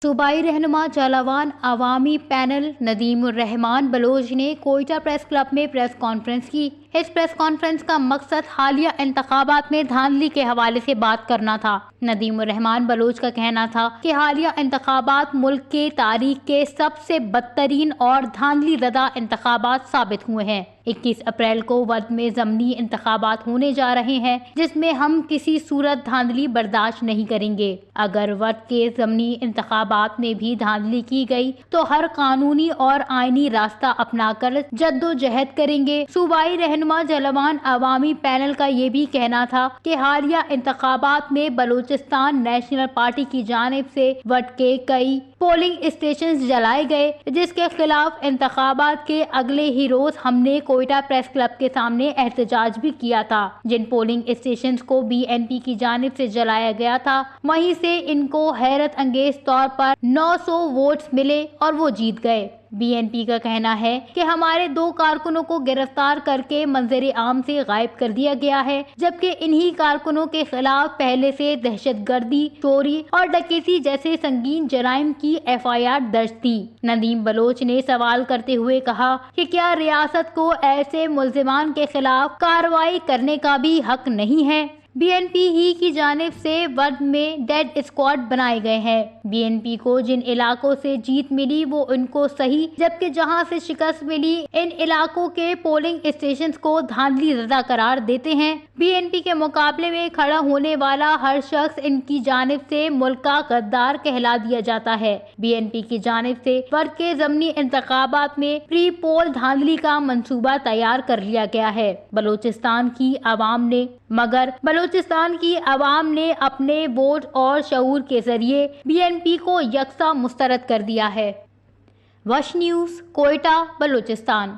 صوبائی رہنما جالاوان عوامی پینل ندیم الرحمان بلوچ نے کوئٹہ پریس کلب میں پریس کانفرنس کی۔ اس پریس کانفرنس کا مقصد حالیہ انتخابات میں دھاندلی کے حوالے سے بات کرنا تھا۔ ندیم الرحمان بلوچ کا کہنا تھا کہ حالیہ انتخابات ملک کے تاریخ کے سب سے بدترین اور دھاندلی زدہ انتخابات ثابت ہوئے ہیں۔ 21 اپریل کو ودھ میں ضمنی انتخابات ہونے جا رہے ہیں جس میں ہم کسی صورت دھاندلی برداشت نہیں کریں گے۔ اگر ودھ کے ضمنی انتخابات میں بھی دھاندلی کی گئی تو ہر قانونی اور آئینی راستہ اپنا کر جدوجہد کریں گے۔ صوبائی رہنما جالاوان عوامی پینل کا یہ بھی کہنا تھا کہ حالیہ انتخابات میں بلوچستان نیشنل پارٹی کی جانب سے ودھ کے کئی پولنگ اسٹیشنز جلائے گئے جس کے خلاف انتخابات کے اگلے ہی روز ہم نے کوئٹہ پریس کلب کے سامنے احتجاج بھی کیا تھا۔ جن پولنگ اسٹیشنز کو BNP کی جانب سے جلایا گیا تھا وہیں سے ان کو حیرت انگیز طور پر 900 ووٹس ملے اور وہ جیت گئے۔ BNP کا کہنا ہے کہ ہمارے 2 کارکنوں کو گرفتار کر کے منظر عام سے غائب کر دیا گیا ہے جبکہ انہی کارکنوں کے خلاف پہلے سے دہشت گردی، چوری اور ڈکیتی جیسے سنگین جرائم کی FIR درج تھی۔ ندیم بلوچ نے سوال کرتے ہوئے کہا کہ کیا ریاست کو ایسے ملزمان کے خلاف کارروائی کرنے کا بھی حق نہیں ہے؟ BNP ہی کی جانب سے ودھ میں ڈیڈ اسکواڈ بنائے گئے ہیں۔ BNP کو جن علاقوں سے جیت ملی وہ ان کو صحیح جبکہ جہاں سے شکست ملی ان علاقوں کے پولنگ اسٹیشنز کو دھاندلی زدہ قرار دیتے ہیں۔ BNP کے مقابلے میں کھڑا ہونے والا ہر شخص ان کی جانب سے ملک کا غدار کہلا دیا جاتا ہے۔ BNP کی جانب سے ودھ کے ضمنی انتخابات میں پری پول دھاندلی کا منصوبہ تیار کر لیا گیا ہے مگر بلوچستان کی عوام نے اپنے ووٹ اور شعور کے ذریعے BNP کو یکساں مسترد کر دیا ہے۔ وش نیوز، کوئٹہ، بلوچستان۔